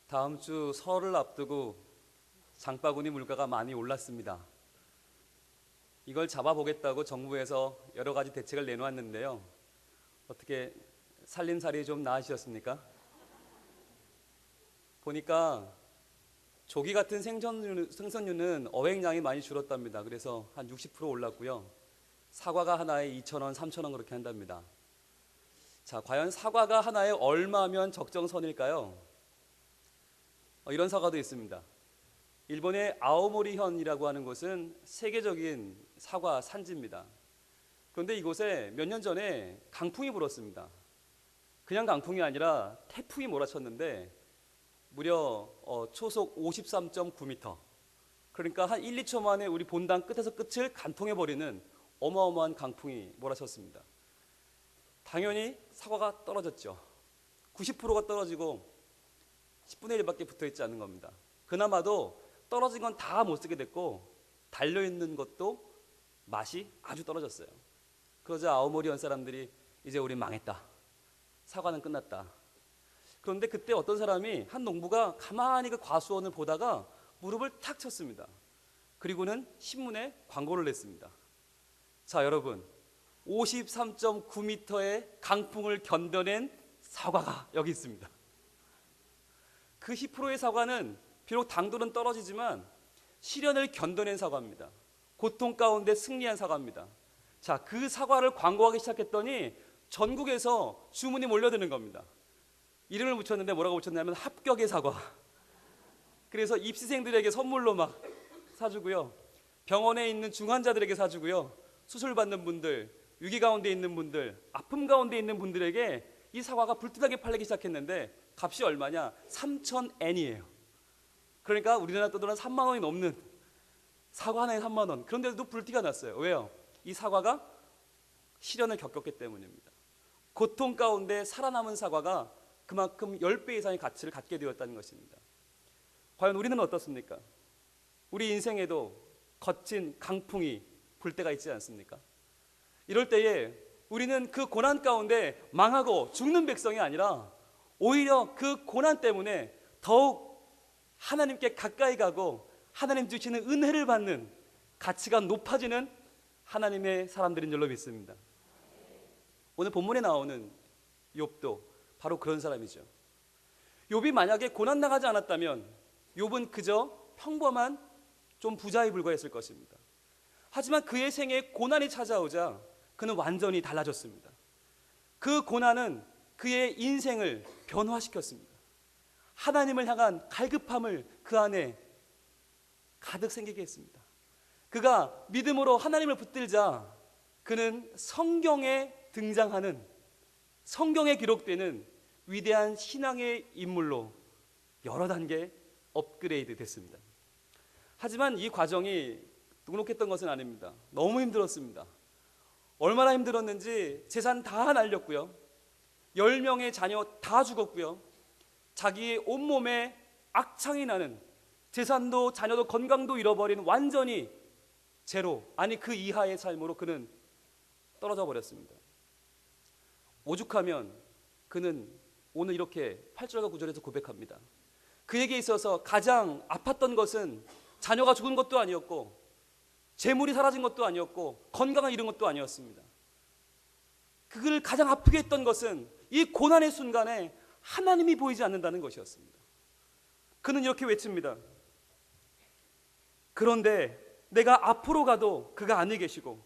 다음 주 설을 앞두고 장바구니 물가가 많이 올랐습니다. 이걸 잡아보겠다고 정부에서 여러 가지 대책을 내놓았는데요. 어떻게 살림살이 좀 나아지셨습니까? 보니까 조기 같은 생선류는 어획량이 많이 줄었답니다. 그래서 한 60% 올랐고요. 사과가 하나에 2,000원, 3,000원 그렇게 한답니다. 자, 과연 사과가 하나에 얼마면 적정선일까요? 이런 사과도 있습니다. 일본의 아오모리현이라고 하는 곳은 세계적인 사과 산지입니다. 그런데 이곳에 몇 년 전에 강풍이 불었습니다. 그냥 강풍이 아니라 태풍이 몰아쳤는데 무려 초속 53.9m, 그러니까 한 1, 2초 만에 우리 본당 끝에서 끝을 간통해버리는 어마어마한 강풍이 몰아쳤습니다. 당연히 사과가 떨어졌죠. 90%가 떨어지고 10분의 1밖에 붙어있지 않는 겁니다. 그나마도 떨어진 건 다 못 쓰게 됐고 달려있는 것도 맛이 아주 떨어졌어요. 그러자 아오모리현 사람들이 이제 우린 망했다, 사과는 끝났다. 그런데 그때 어떤 사람이, 한 농부가 가만히 그 과수원을 보다가 무릎을 탁 쳤습니다. 그리고는 신문에 광고를 냈습니다. 자, 여러분, 53.9m의 강풍을 견뎌낸 사과가 여기 있습니다. 그 10%의 사과는 비록 당도는 떨어지지만 시련을 견뎌낸 사과입니다. 고통 가운데 승리한 사과입니다. 자, 그 사과를 광고하기 시작했더니 전국에서 주문이 몰려드는 겁니다. 이름을 붙였는데 뭐라고 붙였냐면 합격의 사과. 그래서 입시생들에게 선물로 막 사주고요, 병원에 있는 중환자들에게 사주고요, 수술 받는 분들, 위기 가운데 있는 분들, 아픔 가운데 있는 분들에게 이 사과가 불티나게 팔리기 시작했는데 값이 얼마냐? 3,000엔이에요. 그러니까 우리나라 돈으로 3만 원이 넘는, 사과 하나에 3만 원. 그런데도 불티가 났어요. 왜요? 이 사과가 시련을 겪었기 때문입니다. 고통 가운데 살아남은 사과가 그만큼 10배 이상의 가치를 갖게 되었다는 것입니다. 과연 우리는 어떻습니까? 우리 인생에도 거친 강풍이 불 때가 있지 않습니까? 이럴 때에 우리는 그 고난 가운데 망하고 죽는 백성이 아니라 오히려 그 고난 때문에 더욱 하나님께 가까이 가고 하나님 주시는 은혜를 받는 가치가 높아지는 하나님의 사람들인 줄로 믿습니다. 오늘 본문에 나오는 욥도 바로 그런 사람이죠. 욥이 만약에 고난 나가지 않았다면 욥은 그저 평범한 좀 부자에 불과했을 것입니다. 하지만 그의 생에 고난이 찾아오자 그는 완전히 달라졌습니다. 그 고난은 그의 인생을 변화시켰습니다. 하나님을 향한 갈급함을 그 안에 가득 생기게 했습니다. 그가 믿음으로 하나님을 붙들자 그는 성경에 등장하는, 성경에 기록되는 위대한 신앙의 인물로 여러 단계 업그레이드 됐습니다. 하지만 이 과정이 눅눅했던 것은 아닙니다. 너무 힘들었습니다. 얼마나 힘들었는지 재산 다 날렸고요, 10명의 자녀 다 죽었고요, 자기의 온몸에 악창이 나는, 재산도 자녀도 건강도 잃어버린 완전히 제로, 아니 그 이하의 삶으로 그는 떨어져 버렸습니다. 오죽하면 그는 오늘 이렇게 8절과 9절에서 고백합니다. 그에게 있어서 가장 아팠던 것은 자녀가 죽은 것도 아니었고 재물이 사라진 것도 아니었고 건강을 잃은 것도 아니었습니다. 그를 가장 아프게 했던 것은 이 고난의 순간에 하나님이 보이지 않는다는 것이었습니다. 그는 이렇게 외칩니다. 그런데 내가 앞으로 가도 그가 안에 계시고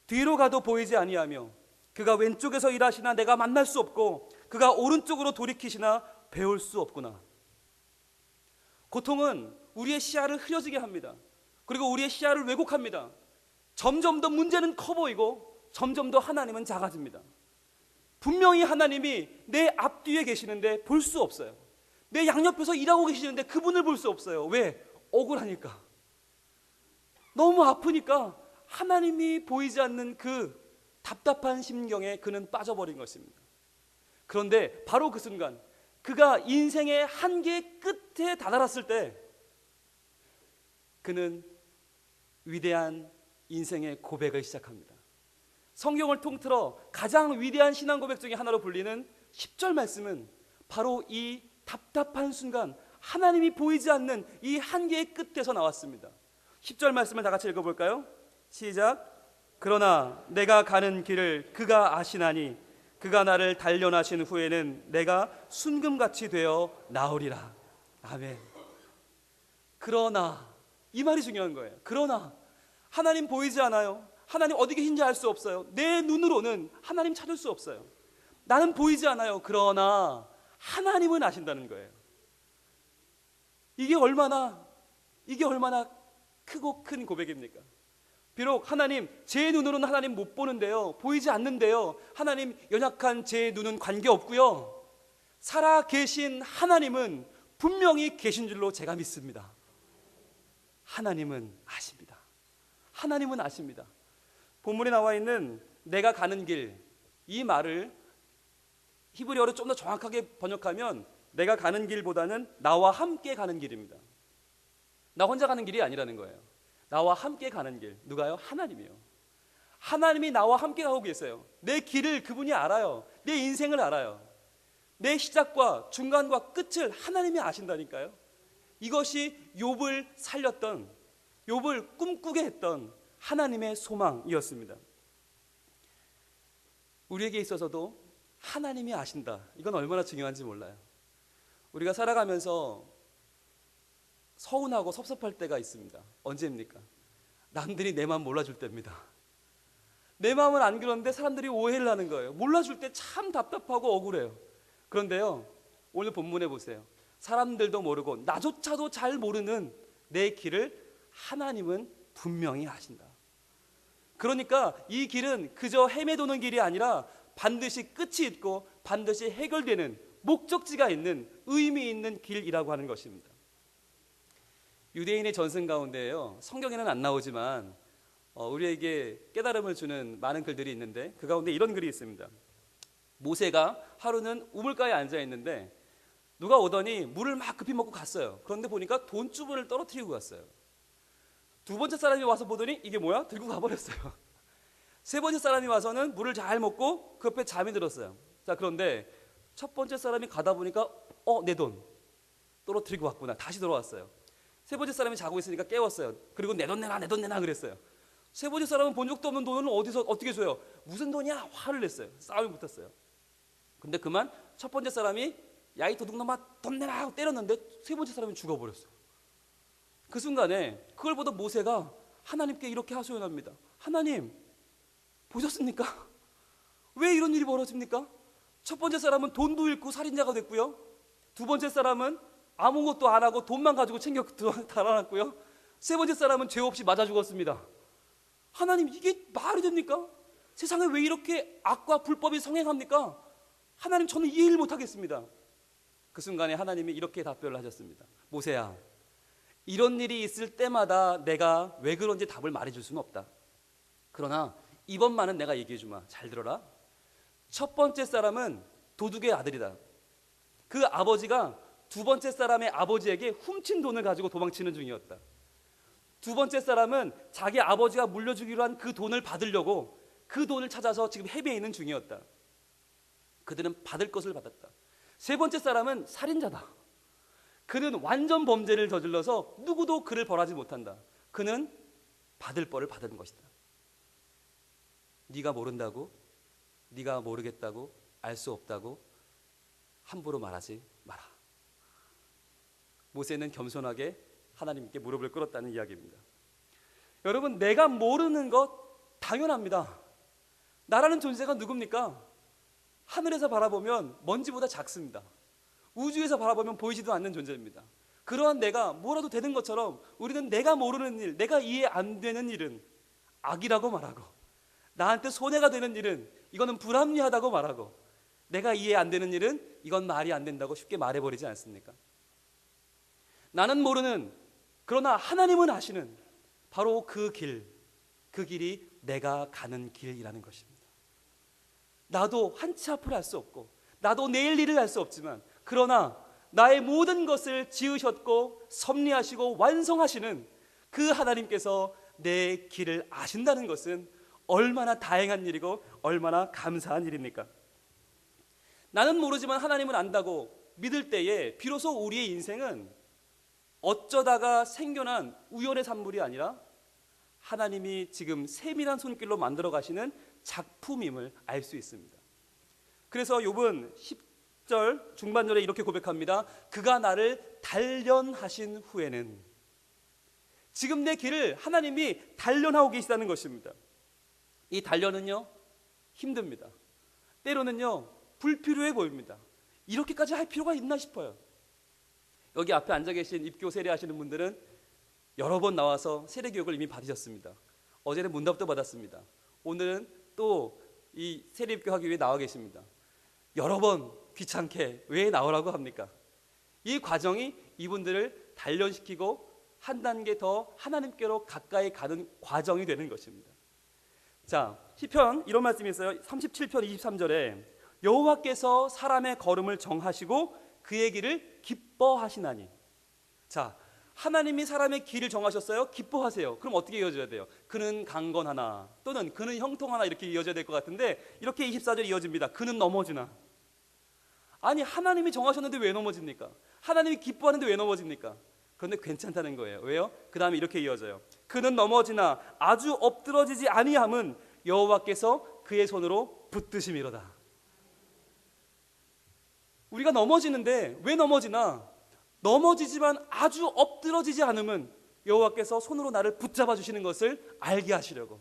뒤로 가도 보이지 아니하며 그가 왼쪽에서 일하시나 내가 만날 수 없고 그가 오른쪽으로 돌이키시나 배울 수 없구나. 고통은 우리의 시야를 흐려지게 합니다. 그리고 우리의 시야를 왜곡합니다. 점점 더 문제는 커 보이고 점점 더 하나님은 작아집니다. 분명히 하나님이 내 앞뒤에 계시는데 볼 수 없어요. 내 양옆에서 일하고 계시는데 그분을 볼 수 없어요. 왜? 억울하니까, 너무 아프니까 하나님이 보이지 않는 그 답답한 심경에 그는 빠져버린 것입니다. 그런데 바로 그 순간 그가 인생의 한계의 끝에 다다랐을 때 그는 위대한 인생의 고백을 시작합니다. 성경을 통틀어 가장 위대한 신앙 고백 중에 하나로 불리는 10절 말씀은 바로 이 답답한 순간 하나님이 보이지 않는 이 한계의 끝에서 나왔습니다. 10절 말씀을 다 같이 읽어볼까요? 시작. 그러나 내가 가는 길을 그가 아시나니 그가 나를 단련하신 후에는 내가 순금같이 되어 나오리라. 아멘. 그러나, 이 말이 중요한 거예요. 그러나 하나님 보이지 않아요. 하나님 어디 계신지 알 수 없어요. 내 눈으로는 하나님 찾을 수 없어요. 나는 보이지 않아요. 그러나 하나님은 아신다는 거예요. 이게 얼마나 크고 큰 고백입니까? 비록 하나님, 제 눈으로는 하나님 못 보는데요, 보이지 않는데요, 하나님 연약한 제 눈은 관계없고요, 살아 계신 하나님은 분명히 계신 줄로 제가 믿습니다. 하나님은 아십니다. 하나님은 아십니다. 본문에 나와 있는 내가 가는 길, 이 말을 히브리어로 좀 더 정확하게 번역하면 내가 가는 길보다는 나와 함께 가는 길입니다. 나 혼자 가는 길이 아니라는 거예요. 나와 함께 가는 길. 누가요? 하나님이요. 하나님이 나와 함께 가고 계세요. 내 길을 그분이 알아요. 내 인생을 알아요. 내 시작과 중간과 끝을 하나님이 아신다니까요. 이것이 욥을 살렸던, 욥을 꿈꾸게 했던 하나님의 소망이었습니다. 우리에게 있어서도 하나님이 아신다. 이건 얼마나 중요한지 몰라요. 우리가 살아가면서 서운하고 섭섭할 때가 있습니다. 언제입니까? 남들이 내 마음 몰라줄 때입니다. 내 마음은 안 그런데 사람들이 오해를 하는 거예요. 몰라줄 때 참 답답하고 억울해요. 그런데요, 오늘 본문에 보세요. 사람들도 모르고 나조차도 잘 모르는 내 길을 하나님은 분명히 아신다. 그러니까 이 길은 그저 헤매도는 길이 아니라 반드시 끝이 있고 반드시 해결되는 목적지가 있는 의미 있는 길이라고 하는 것입니다. 유대인의 전승 가운데요, 성경에는 안 나오지만 우리에게 깨달음을 주는 많은 글들이 있는데 그 가운데 이런 글이 있습니다. 모세가 하루는 우물가에 앉아 있는데 누가 오더니 물을 막 급히 먹고 갔어요. 그런데 보니까 돈주머니를 떨어뜨리고 갔어요. 두 번째 사람이 와서 보더니 이게 뭐야? 들고 가버렸어요. 세 번째 사람이 와서는 물을 잘 먹고 그 옆에 잠이 들었어요. 자, 그런데 첫 번째 사람이 가다 보니까 내 돈 떨어뜨리고 왔구나. 다시 돌아왔어요. 세 번째 사람이 자고 있으니까 깨웠어요. 그리고 내 돈 내놔, 내 돈 내놔 그랬어요. 세 번째 사람은 본 적도 없는 돈을 어디서 어떻게 줘요? 무슨 돈이야? 화를 냈어요. 싸움이 붙었어요. 근데 그만 첫 번째 사람이 야이 도둑놈아 돈 내놔 하고 때렸는데 세 번째 사람이 죽어버렸어요. 그 순간에 그걸 보던 모세가 하나님께 이렇게 하소연합니다. 하나님, 보셨습니까? 왜 이런 일이 벌어집니까? 첫 번째 사람은 돈도 잃고 살인자가 됐고요, 두 번째 사람은 아무것도 안 하고 돈만 가지고 챙겨 달아났고요, 세 번째 사람은 죄 없이 맞아 죽었습니다. 하나님, 이게 말이 됩니까? 세상에 왜 이렇게 악과 불법이 성행합니까? 하나님, 저는 이해를 못하겠습니다. 그 순간에 하나님이 이렇게 답변을 하셨습니다. 모세야, 이런 일이 있을 때마다 내가 왜 그런지 답을 말해줄 수는 없다. 그러나 이번만은 내가 얘기해 주마. 잘 들어라. 첫 번째 사람은 도둑의 아들이다. 그 아버지가 두 번째 사람의 아버지에게 훔친 돈을 가지고 도망치는 중이었다. 두 번째 사람은 자기 아버지가 물려주기로 한 그 돈을 받으려고 그 돈을 찾아서 지금 헤매에 있는 중이었다. 그들은 받을 것을 받았다. 세 번째 사람은 살인자다. 그는 완전 범죄를 저질러서 누구도 그를 벌하지 못한다. 그는 받을 벌을 받은 것이다. 네가 모른다고, 네가 모르겠다고, 알 수 없다고 함부로 말하지 마라. 모세는 겸손하게 하나님께 무릎을 꿇었다는 이야기입니다. 여러분, 내가 모르는 것 당연합니다. 나라는 존재가 누굽니까? 하늘에서 바라보면 먼지보다 작습니다. 우주에서 바라보면 보이지도 않는 존재입니다. 그러한 내가 뭐라도 되는 것처럼 우리는 내가 모르는 일, 내가 이해 안 되는 일은 악이라고 말하고, 나한테 손해가 되는 일은 이거는 불합리하다고 말하고, 내가 이해 안 되는 일은 이건 말이 안 된다고 쉽게 말해버리지 않습니까? 나는 모르는, 그러나 하나님은 아시는 바로 그 길이 내가 가는 길이라는 것입니다. 나도 한 치 앞을 알 수 없고 나도 내일 일을 알 수 없지만, 그러나 나의 모든 것을 지으셨고 섭리하시고 완성하시는 그 하나님께서 내 길을 아신다는 것은 얼마나 다행한 일이고 얼마나 감사한 일입니까? 나는 모르지만 하나님은 안다고 믿을 때에 비로소 우리의 인생은 어쩌다가 생겨난 우연의 산물이 아니라 하나님이 지금 세밀한 손길로 만들어 가시는 작품임을 알 수 있습니다. 그래서 욥은 10절 중반절에 이렇게 고백합니다. 그가 나를 단련하신 후에는, 지금 내 길을 하나님이 단련하고 계시다는 것입니다. 이 단련은요, 힘듭니다. 때로는요, 불필요해 보입니다. 이렇게까지 할 필요가 있나 싶어요. 여기 앞에 앉아 계신 입교 세례하시는 분들은 여러 번 나와서 세례교육을 이미 받으셨습니다. 어제는 문답도 받았습니다. 오늘은 또 이 세례 입교하기 위해 나와 계십니다. 여러 번 귀찮게 왜 나오라고 합니까? 이 과정이 이분들을 단련시키고 한 단계 더 하나님께로 가까이 가는 과정이 되는 것입니다. 자, 시편 이런 말씀이 있어요. 37편 23절에 여호와께서 사람의 걸음을 정하시고 그의 길을 기뻐하시나니. 자, 하나님이 사람의 길을 정하셨어요. 기뻐하세요. 그럼 어떻게 이어져야 돼요? 그는 강건하나 또는 그는 형통하나 이렇게 이어져야 될 것 같은데 이렇게 24절 이어집니다. 그는 넘어지나. 아니, 하나님이 정하셨는데 왜 넘어집니까? 하나님이 기뻐하는데 왜 넘어집니까? 그런데 괜찮다는 거예요. 왜요? 그 다음에 이렇게 이어져요. 그는 넘어지나 아주 엎드러지지 아니함은 여호와께서 그의 손으로 붙드심이로다. 우리가 넘어지는데 왜 넘어지나? 넘어지지만 아주 엎드러지지 않으면 여호와께서 손으로 나를 붙잡아 주시는 것을 알게 하시려고.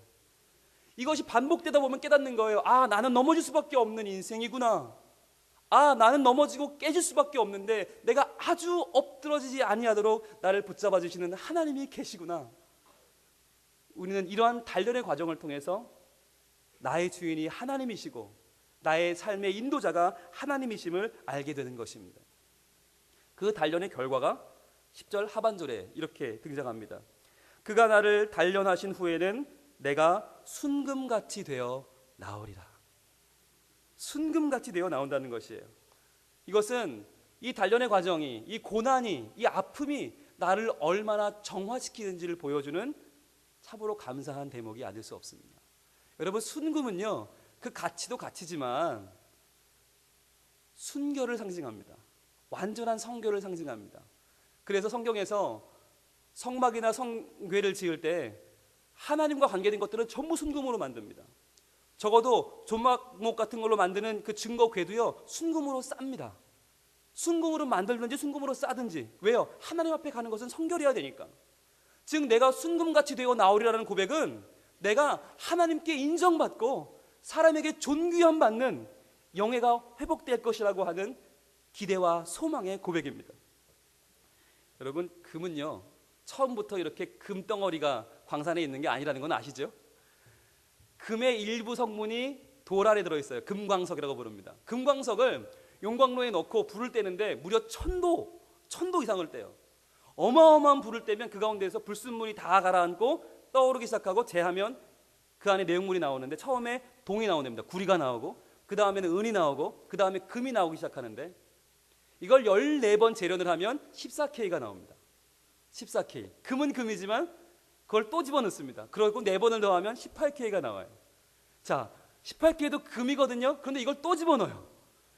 이것이 반복되다 보면 깨닫는 거예요. 아, 나는 넘어질 수밖에 없는 인생이구나. 아, 나는 넘어지고 깨질 수밖에 없는데 내가 아주 엎드러지지 아니하도록 나를 붙잡아 주시는 하나님이 계시구나. 우리는 이러한 단련의 과정을 통해서 나의 주인이 하나님이시고 나의 삶의 인도자가 하나님이심을 알게 되는 것입니다. 그 단련의 결과가 10절 하반절에 이렇게 등장합니다. 그가 나를 단련하신 후에는 내가 순금같이 되어 나오리라. 순금같이 되어 나온다는 것이에요. 이것은 이 단련의 과정이, 이 고난이, 이 아픔이 나를 얼마나 정화시키는지를 보여주는 참으로 감사한 대목이 아닐 수 없습니다. 여러분, 순금은요, 그 가치도 가치지만 순결을 상징합니다. 완전한 성결을 상징합니다. 그래서 성경에서 성막이나 성궤를 지을 때 하나님과 관계된 것들은 전부 순금으로 만듭니다. 적어도 조막목 같은 걸로 만드는 그 증거궤도요, 순금으로 쌉니다. 순금으로 만들든지 순금으로 싸든지. 왜요? 하나님 앞에 가는 것은 성결해야 되니까. 즉 내가 순금같이 되어 나오리라는 고백은 내가 하나님께 인정받고 사람에게 존귀함 받는 영예가 회복될 것이라고 하는 기대와 소망의 고백입니다. 여러분, 금은요, 처음부터 이렇게 금덩어리가 광산에 있는 게 아니라는 건 아시죠? 금의 일부 성분이 돌 안에 들어있어요. 금광석이라고 부릅니다. 금광석을 용광로에 넣고 불을 떼는데 무려 1000도 이상을 떼요. 어마어마한 불을 떼면 그 가운데에서 불순물이 다 가라앉고 떠오르기 시작하고 재하면 그 안에 내용물이 나오는데 처음에 동이 나온답니다. 구리가 나오고 그 다음에는 은이 나오고 그 다음에 금이 나오기 시작하는데 이걸 14번 재련을 하면 14K가 나옵니다. 14K. 금은 금이지만 그걸 또 집어넣습니다. 그리고 4번을 더하면 18K가 나와요. 자, 18K도 금이거든요. 그런데 이걸 또 집어넣어요.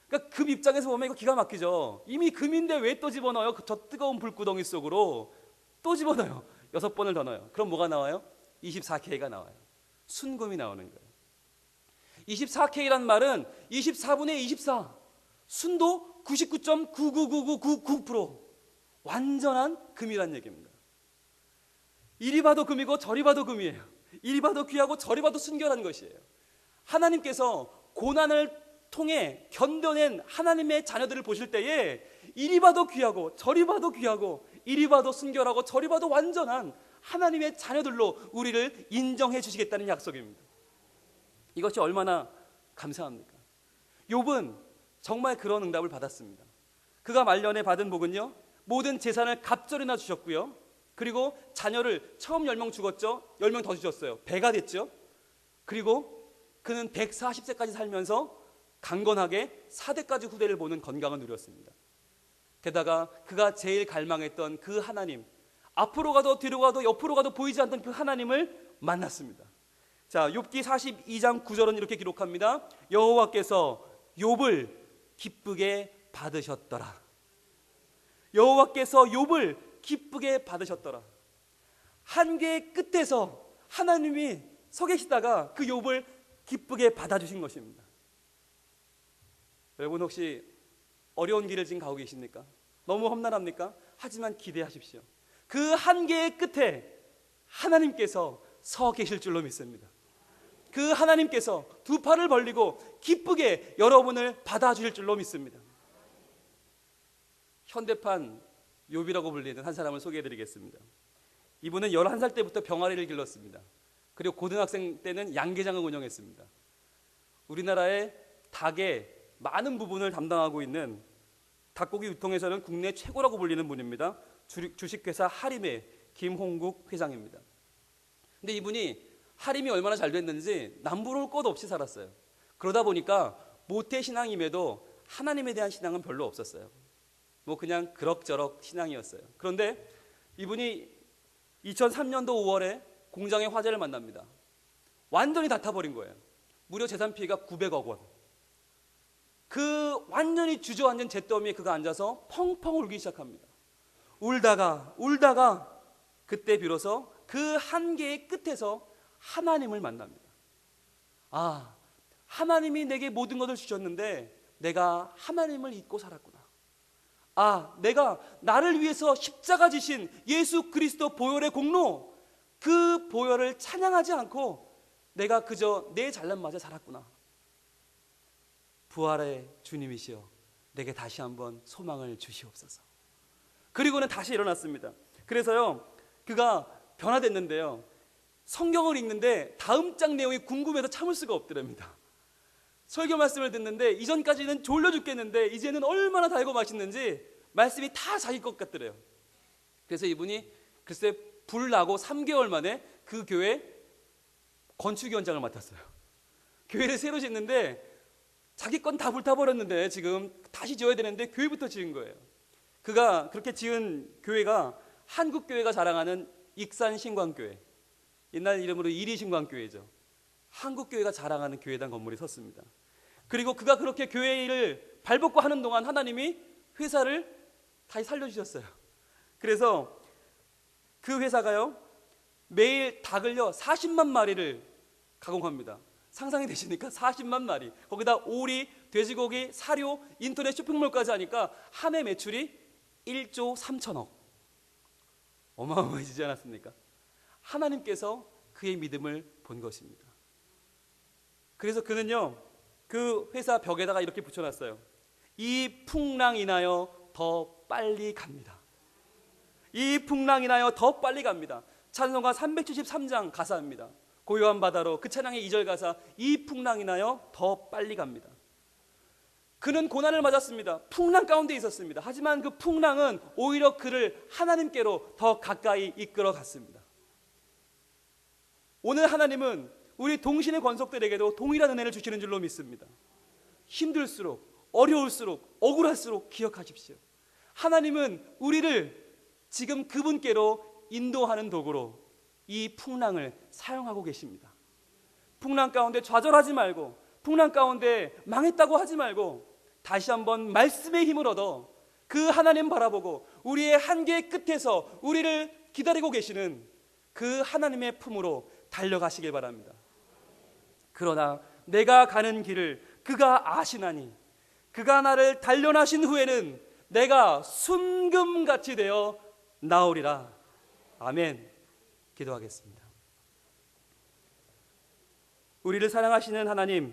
그러니까 금 입장에서 보면 이거 기가 막히죠. 이미 금인데 왜 또 집어넣어요? 저 뜨거운 불구덩이 속으로 또 집어넣어요. 6번을 더 넣어요. 그럼 뭐가 나와요? 24K가 나와요. 순금이 나오는 거예요. 24K란 말은 24분의 24. 순도 99.99999% 완전한 금이란 얘기입니다. 이리 봐도 금이고 저리 봐도 금이에요. 이리 봐도 귀하고 저리 봐도 순결한 것이에요. 하나님께서 고난을 통해 견뎌낸 하나님의 자녀들을 보실 때에 이리 봐도 귀하고 저리 봐도 귀하고 이리 봐도 순결하고 저리 봐도 완전한 하나님의 자녀들로 우리를 인정해 주시겠다는 약속입니다. 이것이 얼마나 감사합니까? 욥은 정말 그런 응답을 받았습니다. 그가 말년에 받은 복은요, 모든 재산을 갑절이나 주셨고요, 그리고 자녀를 처음 10명 죽었죠. 10명 더 주셨어요. 배가 됐죠. 그리고 그는 140세까지 살면서 강건하게 4대까지 후대를 보는 건강을 누렸습니다. 게다가 그가 제일 갈망했던 그 하나님, 앞으로 가도 뒤로 가도 옆으로 가도 보이지 않던 그 하나님을 만났습니다. 자, 욥기 42장 9절은 이렇게 기록합니다. 여호와께서 욥을 기쁘게 받으셨더라. 여호와께서 욥을 기쁘게 받으셨더라. 한계의 끝에서 하나님이 서 계시다가 그 욥을 기쁘게 받아주신 것입니다. 여러분 혹시 어려운 길을 지금 가고 계십니까? 너무 험난합니까? 하지만 기대하십시오. 그 한계의 끝에 하나님께서 서 계실 줄로 믿습니다. 그 하나님께서 두 팔을 벌리고 기쁘게 여러분을 받아주실 줄로 믿습니다. 현대판 욥이라고 불리는 한 사람을 소개해드리겠습니다. 이분은 11살 때부터 병아리를 길렀습니다. 그리고 고등학생 때는 양계장을 운영했습니다. 우리나라의 닭의 많은 부분을 담당하고 있는 닭고기 유통에서는 국내 최고라고 불리는 분입니다. 주식회사 하림의 김홍국 회장입니다. 근데 이분이 하림이 얼마나 잘 됐는지 남부러울 것 없이 살았어요. 그러다 보니까 모태신앙임에도 하나님에 대한 신앙은 별로 없었어요. 뭐 그냥 그럭저럭 신앙이었어요. 그런데 이분이 2003년도 5월에 공장의 화재를 만납니다. 완전히 다 타버린 거예요. 무려 재산 피해가 900억 원. 그 완전히 주저앉은 잿더미에 그가 앉아서 펑펑 울기 시작합니다. 울다가 그때 비로소 그 한계의 끝에서 하나님을 만납니다. 아, 하나님이 내게 모든 것을 주셨는데 내가 하나님을 잊고 살았구나. 아, 내가 나를 위해서 십자가 지신 예수 그리스도 보혈의 공로, 그 보혈을 찬양하지 않고 내가 그저 내 잘난 맛에 살았구나. 부활의 주님이시여, 내게 다시 한번 소망을 주시옵소서. 그리고는 다시 일어났습니다. 그래서요, 그가 변화됐는데요, 성경을 읽는데 다음 장 내용이 궁금해서 참을 수가 없더랍니다. 설교 말씀을 듣는데 이전까지는 졸려 죽겠는데 이제는 얼마나 달고 맛있는지 말씀이 다 자기 것 같더래요. 그래서 이분이 글쎄 불 나고 3개월 만에 그 교회 건축위원장을 맡았어요. 교회를 새로 짓는데 자기 건 다 불타버렸는데 지금 다시 지어야 되는데 교회부터 지은 거예요. 그가 그렇게 지은 교회가 한국교회가 자랑하는 익산신광교회, 옛날 이름으로 이리신광교회죠. 한국교회가 자랑하는 교회당 건물이 섰습니다. 그리고 그가 그렇게 교회를 발벗고 하는 동안 하나님이 회사를 다시 살려주셨어요. 그래서 그 회사가요, 매일 닭을요 40만 마리를 가공합니다. 상상이 되십니까? 40만 마리. 거기다 오리, 돼지고기, 사료, 인터넷 쇼핑몰까지 하니까 한 해 매출이 1조 3천억. 어마어마해지지 않았습니까? 하나님께서 그의 믿음을 본 것입니다. 그래서 그는요, 그 회사 벽에다가 이렇게 붙여놨어요. 이 풍랑 인하여 더 빨리 갑니다. 이 풍랑 인하여 더 빨리 갑니다. 찬송가 373장 가사입니다. 고요한 바다로, 그 찬양의 2절 가사, 이 풍랑 인하여 더 빨리 갑니다. 그는 고난을 맞았습니다. 풍랑 가운데 있었습니다. 하지만 그 풍랑은 오히려 그를 하나님께로 더 가까이 이끌어 갔습니다. 오늘 하나님은 우리 동신의 권속들에게도 동일한 은혜를 주시는 줄로 믿습니다. 힘들수록, 어려울수록, 억울할수록 기억하십시오. 하나님은 우리를 지금 그분께로 인도하는 도구로 이 풍랑을 사용하고 계십니다. 풍랑 가운데 좌절하지 말고, 풍랑 가운데 망했다고 하지 말고, 다시 한번 말씀의 힘을 얻어 그 하나님 바라보고 우리의 한계의 끝에서 우리를 기다리고 계시는 그 하나님의 품으로 달려가시길 바랍니다. 그러나 내가 가는 길을 그가 아시나니 그가 나를 단련하신 후에는 내가 순금같이 되어 나오리라. 아멘. 기도하겠습니다. 우리를 사랑하시는 하나님,